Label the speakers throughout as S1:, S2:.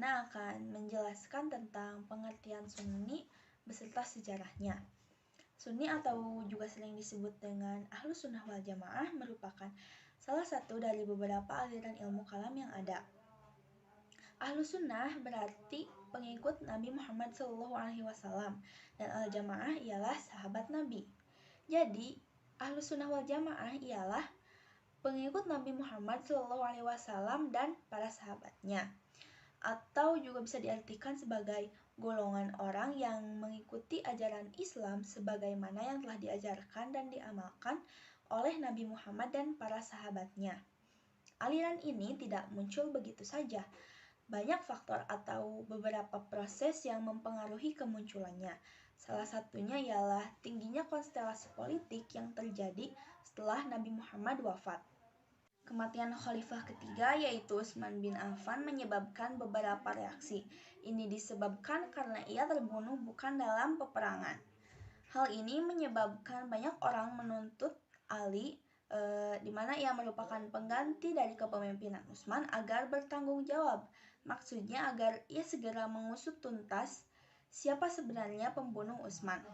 S1: mana akan menjelaskan tentang pengertian Sunni beserta sejarahnya. Sunni atau juga sering disebut dengan Ahlus Sunnah wal Jamaah merupakan salah satu dari beberapa aliran ilmu kalam yang ada. Ahlus Sunnah berarti pengikut Nabi Muhammad SAW dan Al-Jamaah ialah sahabat Nabi. Jadi, Ahlus Sunnah wal Jamaah ialah pengikut Nabi Muhammad SAW dan para sahabatnya. Atau juga bisa diartikan sebagai golongan orang yang mengikuti ajaran Islam sebagaimana yang telah diajarkan dan diamalkan oleh Nabi Muhammad dan para sahabatnya. Aliran ini tidak muncul begitu saja. Banyak faktor atau beberapa proses yang mempengaruhi kemunculannya. Salah satunya ialah tingginya konstelasi politik yang terjadi setelah Nabi Muhammad wafat. Kematian khalifah ketiga yaitu Utsman bin Affan menyebabkan beberapa reaksi. Ini disebabkan karena ia terbunuh bukan dalam peperangan. Hal ini menyebabkan banyak orang menuntut Ali, di mana ia merupakan pengganti dari kepemimpinan Utsman agar bertanggung jawab. Maksudnya agar ia segera mengusut tuntas siapa sebenarnya pembunuh Utsman.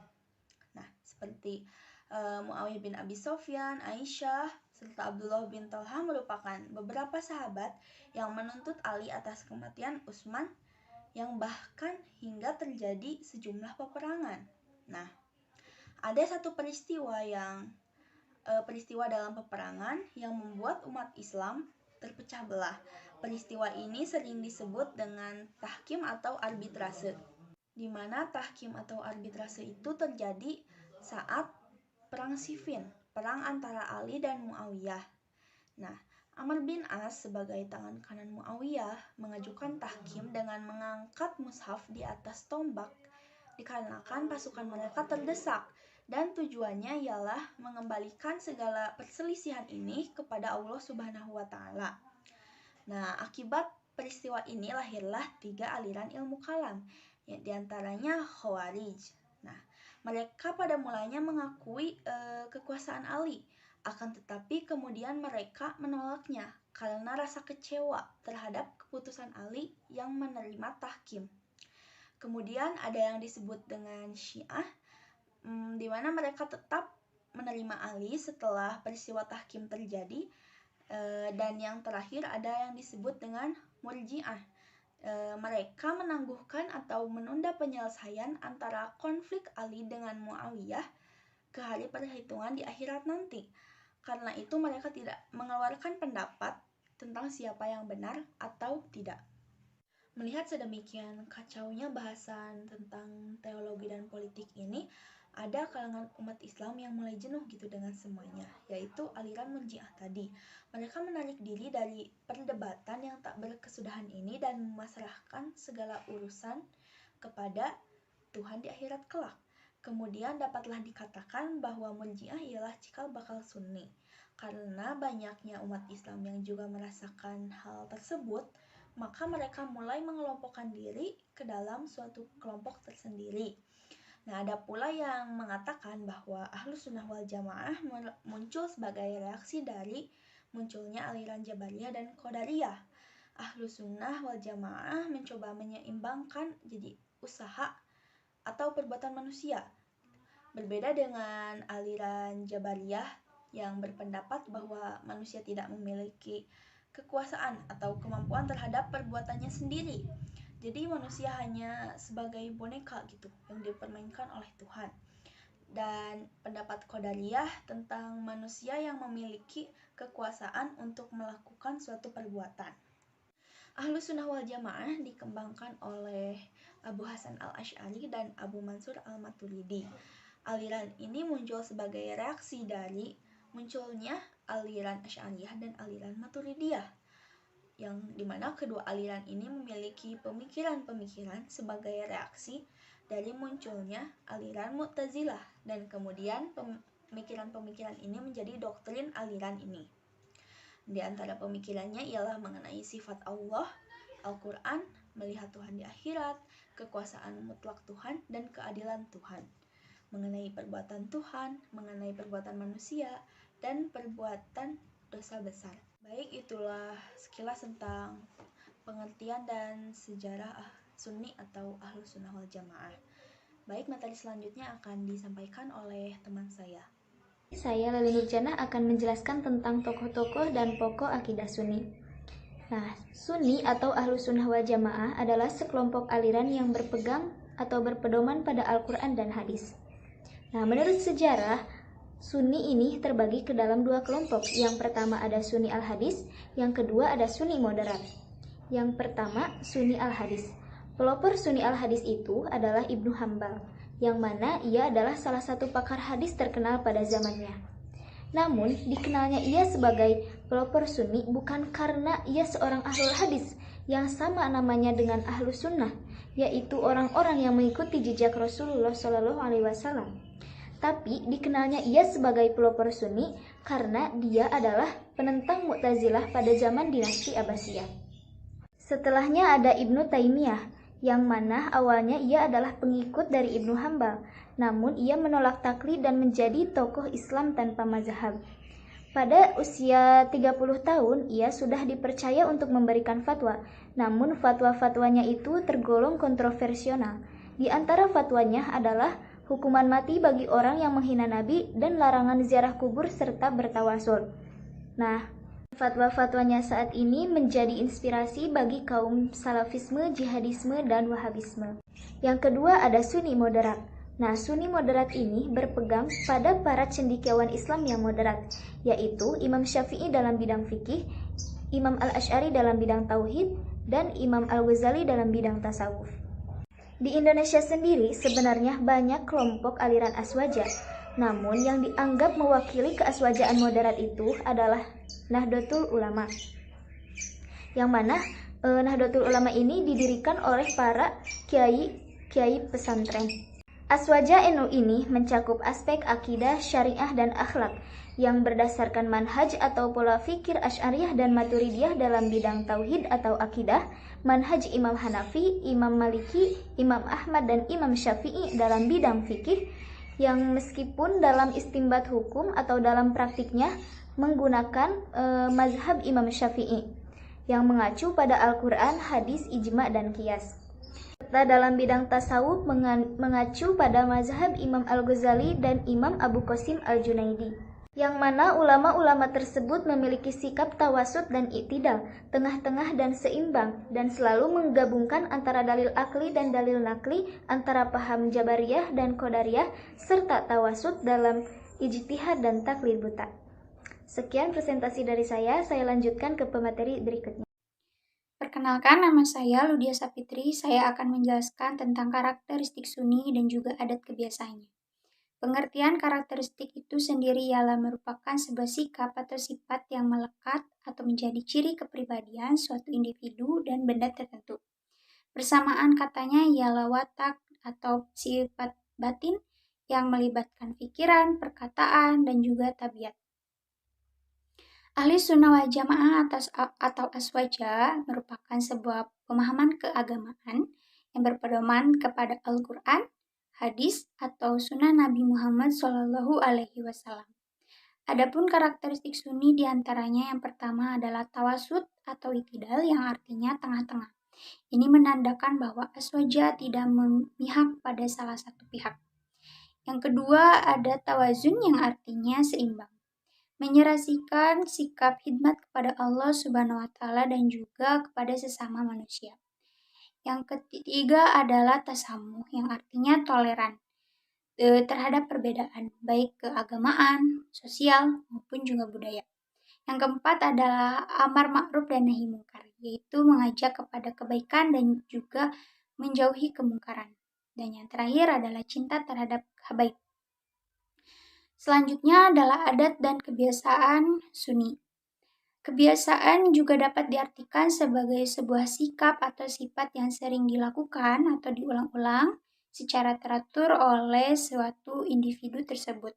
S1: Nah, seperti Muawiyah bin Abi Sufyan, Aisyah, serta Abdullah bin Talha merupakan beberapa sahabat yang menuntut Ali atas kematian Utsman yang bahkan hingga terjadi sejumlah peperangan. Nah, ada satu peristiwa dalam peperangan yang membuat umat Islam terpecah belah. Peristiwa ini sering disebut dengan tahkim atau arbitrase, di mana tahkim atau arbitrase itu terjadi saat Perang Siffin, perang antara Ali dan Muawiyah. Nah, Amr bin As sebagai tangan kanan Muawiyah mengajukan tahkim dengan mengangkat mushaf di atas tombak dikarenakan pasukan mereka terdesak dan tujuannya ialah mengembalikan segala perselisihan ini kepada Allah Subhanahu wa taala. Nah, akibat peristiwa ini lahirlah 3 aliran ilmu kalam, di antaranya Khawarij. Nah, mereka pada mulanya mengakui kekuasaan Ali, akan tetapi kemudian mereka menolaknya karena rasa kecewa terhadap keputusan Ali yang menerima tahkim. Kemudian ada yang disebut dengan Syiah, di mana mereka tetap menerima Ali setelah peristiwa tahkim terjadi, dan yang terakhir ada yang disebut dengan Murji'ah. Mereka menangguhkan atau menunda penyelesaian antara konflik Ali dengan Muawiyah ke hari perhitungan di akhirat nanti. Karena itu mereka tidak mengeluarkan pendapat tentang siapa yang benar atau tidak. Melihat sedemikian kacaunya bahasan tentang teologi dan politik ini, ada kalangan umat Islam yang mulai jenuh gitu dengan semuanya, yaitu aliran Murji'ah tadi. Mereka menarik diri dari perdebatan yang tak berkesudahan ini dan memasrahkan segala urusan kepada Tuhan di akhirat kelak. Kemudian dapatlah dikatakan bahwa Murji'ah ialah cikal bakal Sunni. Karena banyaknya umat Islam yang juga merasakan hal tersebut, maka mereka mulai mengelompokkan diri ke dalam suatu kelompok tersendiri. Nah, ada pula yang mengatakan bahwa Ahlus Sunnah wal Jamaah muncul sebagai reaksi dari munculnya aliran Jabariyah dan Qadariyah. Ahlus Sunnah wal Jamaah mencoba menyeimbangkan jadi usaha atau perbuatan manusia. Berbeda dengan aliran Jabariyah yang berpendapat bahwa manusia tidak memiliki kekuasaan atau kemampuan terhadap perbuatannya sendiri. Jadi manusia hanya sebagai boneka gitu yang dipermainkan oleh Tuhan. Dan pendapat Qadariyah tentang manusia yang memiliki kekuasaan untuk melakukan suatu perbuatan. Ahlus Sunnah wal Jamaah dikembangkan oleh Abu Hasan al-Asy'ari dan Abu Mansur al-Maturidi. Aliran ini muncul sebagai reaksi dari munculnya aliran Asy'ariyah dan aliran Maturidiyah, yang dimana kedua aliran ini memiliki pemikiran-pemikiran sebagai reaksi dari munculnya aliran Mu'tazilah, dan kemudian pemikiran-pemikiran ini menjadi doktrin aliran ini. Di antara pemikirannya ialah mengenai sifat Allah, Al-Quran, melihat Tuhan di akhirat, kekuasaan mutlak Tuhan, dan keadilan Tuhan, mengenai perbuatan Tuhan, mengenai perbuatan manusia, dan perbuatan dosa besar. Baik, itulah sekilas tentang pengertian dan sejarah Sunni atau Ahlus Sunnah wal Jamaah. Baik, materi selanjutnya akan disampaikan oleh teman saya.
S2: Saya Lali Nurjana akan menjelaskan tentang tokoh-tokoh dan pokok akidah Sunni. Nah, Sunni atau Ahlus Sunnah wal Jamaah adalah sekelompok aliran yang berpegang atau berpedoman pada Al-Quran dan hadis. Nah, menurut sejarah, Sunni ini terbagi ke dalam dua kelompok. Yang pertama ada Sunni Al-Hadis, yang kedua ada Sunni Moderat. Yang pertama, Sunni Al-Hadis. Pelopor Sunni Al-Hadis itu adalah Ibnu Hambal, yang mana ia adalah salah satu pakar hadis terkenal pada zamannya. Namun, dikenalnya ia sebagai pelopor Sunni bukan karena ia seorang ahlul hadis yang sama namanya dengan ahlus sunnah, yaitu orang-orang yang mengikuti jejak Rasulullah SAW. Tapi dikenalnya ia sebagai pelopor Sunni karena dia adalah penentang Mu'tazilah pada zaman dinasti Abbasiyah. Setelahnya ada Ibnu Taimiyah, yang mana awalnya ia adalah pengikut dari Ibnu Hambal, namun ia menolak taklid dan menjadi tokoh Islam tanpa mazhab. Pada usia 30 tahun, ia sudah dipercaya untuk memberikan fatwa, namun fatwa-fatwanya itu tergolong kontroversial. Di antara fatwanya adalah hukuman mati bagi orang yang menghina Nabi dan larangan ziarah kubur serta bertawasul. Nah, fatwa-fatwanya saat ini menjadi inspirasi bagi kaum salafisme, jihadisme, dan wahabisme. Yang kedua ada Sunni Moderat. Nah, Sunni Moderat ini berpegang pada para cendekiawan Islam yang moderat, yaitu Imam Syafi'i dalam bidang fikih, Imam Al-Asy'ari dalam bidang tauhid, dan Imam Al-Ghazali dalam bidang tasawuf. Di Indonesia sendiri sebenarnya banyak kelompok aliran aswaja, namun yang dianggap mewakili keaswajaan moderat itu adalah Nahdlatul Ulama. Yang mana Nahdlatul Ulama ini didirikan oleh para kiai pesantren. Aswaja NU ini mencakup aspek akidah, syariah, dan akhlak yang berdasarkan manhaj atau pola fikir Asy'ariyah dan Maturidiyah dalam bidang tauhid atau akidah, manhaj Imam Hanafi, Imam Maliki, Imam Ahmad, dan Imam Syafi'i dalam bidang fikih, yang meskipun dalam istimbat hukum atau dalam praktiknya menggunakan mazhab Imam Syafi'i yang mengacu pada Al-Quran, hadis, ijma, dan qiyas. Serta dalam bidang tasawuf mengacu pada mazhab Imam Al-Ghazali dan Imam Abu Qasim Al-Junaidi, yang mana ulama-ulama tersebut memiliki sikap tawasud dan i'tidal, tengah-tengah dan seimbang, dan selalu menggabungkan antara dalil akli dan dalil nakli, antara paham Jabariyah dan Qadariyah, serta tawasud dalam ijtihad dan taklid buta. Sekian presentasi dari saya lanjutkan ke pemateri berikutnya.
S3: Perkenalkan, nama saya Ludia Sapitri. Saya akan menjelaskan tentang karakteristik Sunni dan juga adat kebiasaannya. Pengertian karakteristik itu sendiri ialah merupakan sebuah sikap atau sifat yang melekat atau menjadi ciri kepribadian suatu individu dan benda tertentu. Bersamaan katanya ialah watak atau sifat batin yang melibatkan pikiran, perkataan, dan juga tabiat. Ahli Sunnah wal Jamaah atau Aswaja merupakan sebuah pemahaman keagamaan yang berpedoman kepada Al-Quran, hadis, atau sunnah Nabi Muhammad SAW. Adapun karakteristik Sunni diantaranya yang pertama adalah tawasud atau i'tidal yang artinya tengah-tengah. Ini menandakan bahwa Aswaja tidak memihak pada salah satu pihak. Yang kedua ada tawazun yang artinya seimbang, menyerasikan sikap khidmat kepada Allah Subhanahu wa Ta'ala dan juga kepada sesama manusia. Yang ketiga adalah tasamuh yang artinya toleran terhadap perbedaan, baik keagamaan, sosial, maupun juga budaya. Yang keempat adalah amar ma'ruf dan nahi mungkar, yaitu mengajak kepada kebaikan dan juga menjauhi kemungkaran. Dan yang terakhir adalah cinta terhadap habaib. Selanjutnya adalah adat dan kebiasaan Sunni. Kebiasaan juga dapat diartikan sebagai sebuah sikap atau sifat yang sering dilakukan atau diulang-ulang secara teratur oleh suatu individu tersebut.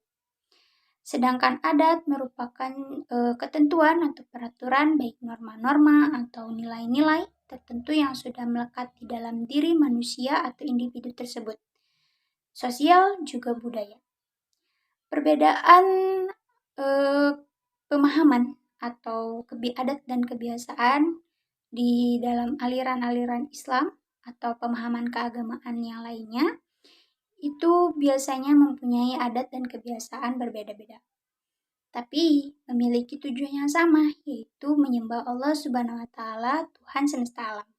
S3: Sedangkan adat merupakan ketentuan atau peraturan baik norma-norma atau nilai-nilai tertentu yang sudah melekat di dalam diri manusia atau individu tersebut. Sosial juga budaya. Perbedaan pemahaman atau adat dan kebiasaan di dalam aliran-aliran Islam atau pemahaman keagamaan yang lainnya, itu biasanya mempunyai adat dan kebiasaan berbeda-beda. Tapi memiliki tujuan yang sama, yaitu menyembah Allah Subhanahu wa Ta'ala, Tuhan semesta alam.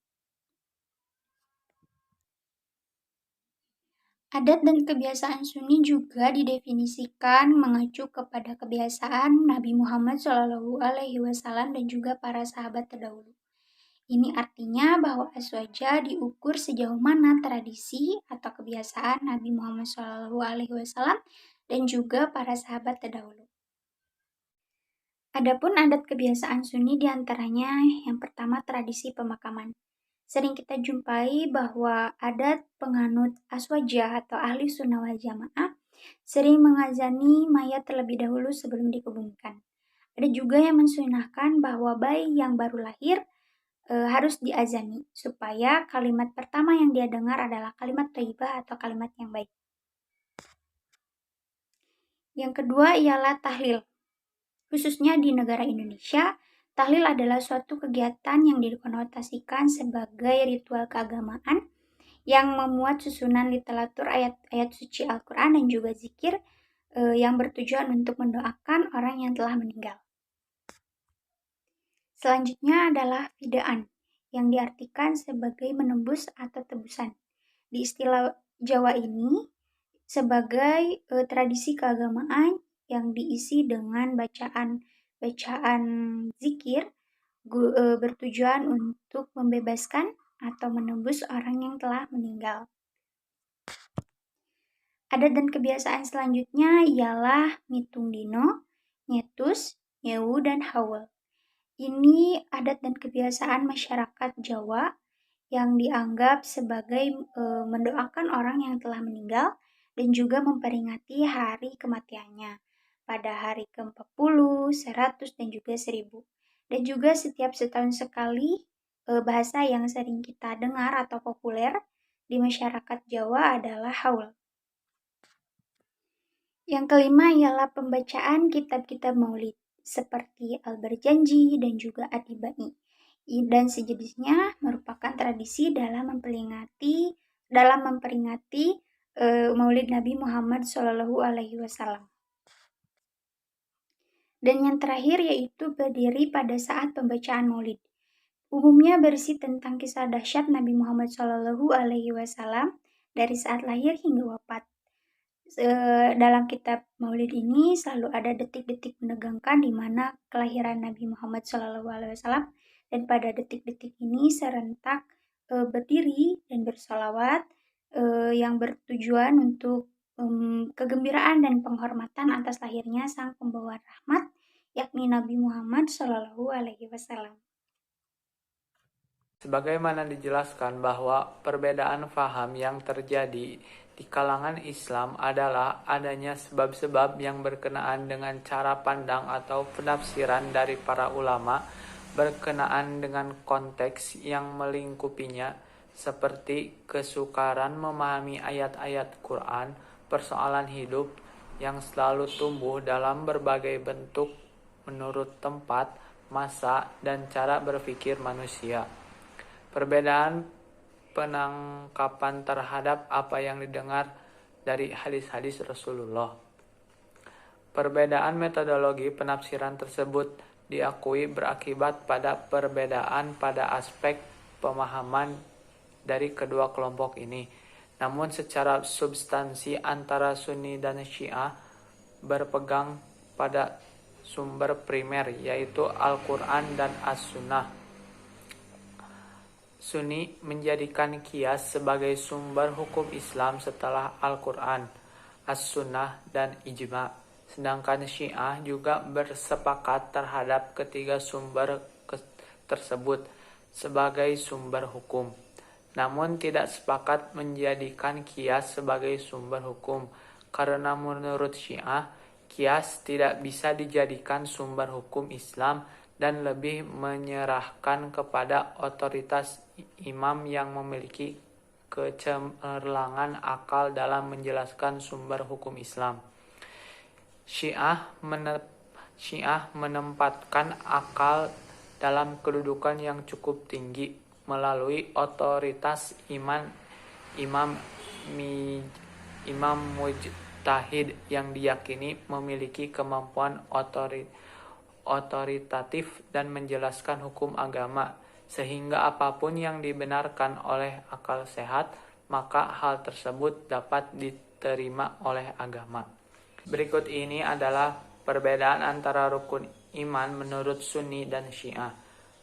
S3: Adat dan kebiasaan Sunni juga didefinisikan mengacu kepada kebiasaan Nabi Muhammad SAW dan juga para sahabat terdahulu. Ini artinya bahwa aswaja diukur sejauh mana tradisi atau kebiasaan Nabi Muhammad SAW dan juga para sahabat terdahulu. Adapun adat kebiasaan Sunni diantaranya yang pertama tradisi pemakaman. Sering kita jumpai bahwa adat penganut aswaja atau ahli sunnah wal jamaah sering mengazani mayat terlebih dahulu sebelum dikebumikan. Ada juga yang mensunahkan bahwa bayi yang baru lahir harus diazani supaya kalimat pertama yang dia dengar adalah kalimat thayyibah atau kalimat yang baik. Yang kedua ialah tahlil. Khususnya di negara Indonesia, tahlil adalah suatu kegiatan yang dikonotasikan sebagai ritual keagamaan yang memuat susunan literatur ayat-ayat suci Al-Quran dan juga zikir yang bertujuan untuk mendoakan orang yang telah meninggal. Selanjutnya adalah fidaan, yang diartikan sebagai menembus atau tebusan. Di istilah Jawa ini, sebagai tradisi keagamaan yang diisi dengan bacaan zikir bertujuan untuk membebaskan atau menembus orang yang telah meninggal. Adat dan kebiasaan selanjutnya ialah mitung dino, nyetus, nyewu, dan haul. Ini adat dan kebiasaan masyarakat Jawa yang dianggap sebagai mendoakan orang yang telah meninggal dan juga memperingati hari kematiannya pada hari ke-40, 100, dan juga 1000. Dan juga setiap setahun sekali bahasa yang sering kita dengar atau populer di masyarakat Jawa adalah haul. Yang kelima ialah pembacaan kitab-kitab maulid seperti Al-Barjanji dan juga Ad-Dibai. Dan sejenisnya merupakan tradisi dalam memperingati Maulid Nabi Muhammad SAW. Dan yang terakhir yaitu berdiri pada saat pembacaan Maulid. Umumnya berisi tentang kisah dahsyat Nabi Muhammad SAW dari saat lahir hingga wafat. Dalam kitab Maulid ini selalu ada detik-detik menegangkan di mana kelahiran Nabi Muhammad SAW, dan pada detik-detik ini serentak berdiri dan bersolawat yang bertujuan untuk kegembiraan dan penghormatan atas lahirnya sang pembawa rahmat, yakni Nabi Muhammad SAW.
S4: Sebagaimana dijelaskan bahwa perbedaan faham yang terjadi di kalangan Islam adalah adanya sebab-sebab yang berkenaan dengan cara pandang atau penafsiran dari para ulama berkenaan dengan konteks yang melingkupinya, seperti kesukaran memahami ayat-ayat Quran, persoalan hidup yang selalu tumbuh dalam berbagai bentuk menurut tempat, masa, dan cara berpikir manusia. Perbedaan penangkapan terhadap apa yang didengar dari hadis-hadis Rasulullah. Perbedaan metodologi penafsiran tersebut diakui berakibat pada perbedaan pada aspek pemahaman dari kedua kelompok ini. Namun secara substansi antara Sunni dan Syiah berpegang pada sumber primer, yaitu Al-Quran dan As-Sunnah. Sunni menjadikan qiyas sebagai sumber hukum Islam setelah Al-Quran, As-Sunnah, dan Ijma'. Sedangkan Syiah juga bersepakat terhadap ketiga sumber tersebut sebagai sumber hukum. Namun tidak sepakat menjadikan qiyas sebagai sumber hukum, karena menurut Syiah, qiyas tidak bisa dijadikan sumber hukum Islam dan lebih menyerahkan kepada otoritas imam yang memiliki kecemerlangan akal dalam menjelaskan sumber hukum Islam. Syiah menempatkan akal dalam kedudukan yang cukup tinggi melalui otoritas imam mujtahid yang diyakini memiliki kemampuan otoritatif dan menjelaskan hukum agama, sehingga apapun yang dibenarkan oleh akal sehat, maka hal tersebut dapat diterima oleh agama. Berikut ini adalah perbedaan antara rukun iman menurut Sunni dan Syiah.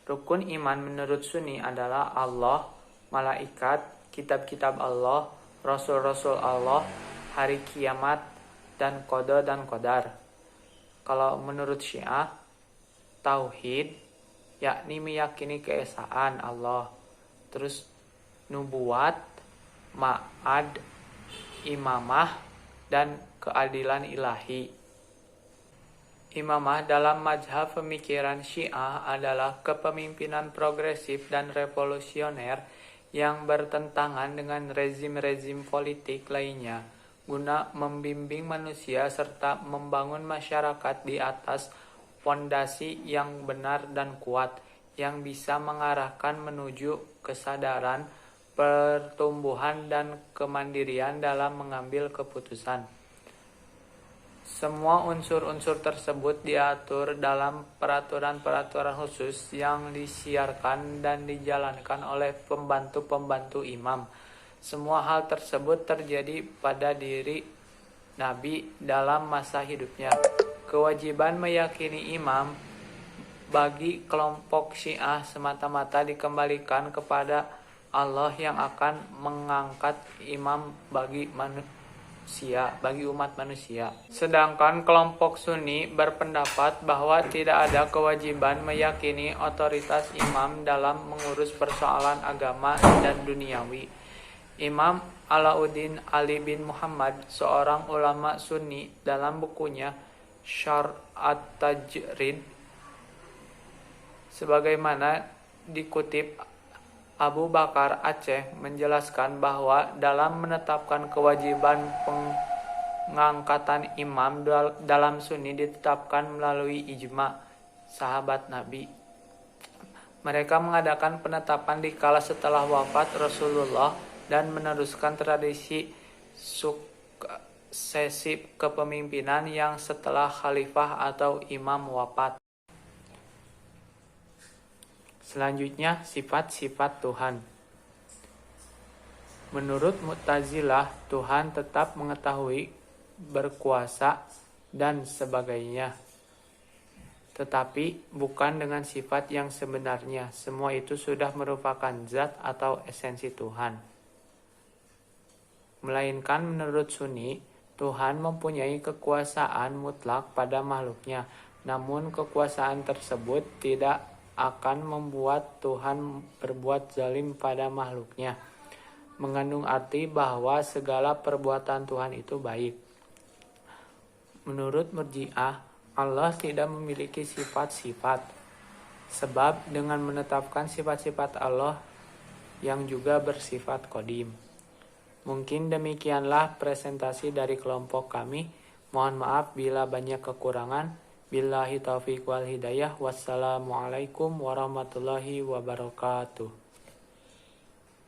S4: Rukun iman menurut Sunni adalah Allah, malaikat, kitab-kitab Allah, rasul-rasul Allah, hari kiamat, dan qada dan qadar. Kalau menurut Syiah, tauhid, yakni meyakini keesaan Allah. Terus nubuat, ma'ad, imamah, dan keadilan ilahi. Imamah dalam mazhab pemikiran Syiah adalah kepemimpinan progresif dan revolusioner yang bertentangan dengan rezim-rezim politik lainnya, guna membimbing manusia serta membangun masyarakat di atas fondasi yang benar dan kuat, yang bisa mengarahkan menuju kesadaran, pertumbuhan, dan kemandirian dalam mengambil keputusan. Semua unsur-unsur tersebut diatur dalam peraturan-peraturan khusus yang disiarkan dan dijalankan oleh pembantu-pembantu imam. Semua hal tersebut terjadi pada diri Nabi dalam masa hidupnya. Kewajiban meyakini imam bagi kelompok Syiah semata-mata dikembalikan kepada Allah yang akan mengangkat imam bagi umat manusia. Sedangkan kelompok Sunni berpendapat bahwa tidak ada kewajiban meyakini otoritas imam dalam mengurus persoalan agama dan duniawi. Imam Alauddin Ali bin Muhammad, seorang ulama Sunni, dalam bukunya Syarh at-Tajrid, sebagaimana dikutip Abu Bakar Aceh, menjelaskan bahwa dalam menetapkan kewajiban pengangkatan imam dalam Sunni ditetapkan melalui ijma sahabat Nabi. Mereka mengadakan penetapan di kala setelah wafat Rasulullah dan meneruskan tradisi suksesi kepemimpinan yang setelah khalifah atau imam wafat. Selanjutnya, sifat-sifat Tuhan. Menurut Mu'tazilah, Tuhan tetap mengetahui, berkuasa, dan sebagainya. Tetapi bukan dengan sifat yang sebenarnya. Semua itu sudah merupakan zat atau esensi Tuhan. Melainkan menurut Sunni, Tuhan mempunyai kekuasaan mutlak pada makhluknya. Namun kekuasaan tersebut tidak akan membuat Tuhan berbuat zalim pada makhluknya, mengandung arti bahwa segala perbuatan Tuhan itu baik. Menurut Murji'ah, Allah tidak memiliki sifat-sifat, sebab dengan menetapkan sifat-sifat Allah yang juga bersifat qadim. Mungkin demikianlah presentasi dari kelompok kami. Mohon maaf bila banyak kekurangan. Billahi taufiq wal hidayah. Wassalamualaikum warahmatullahi wabarakatuh.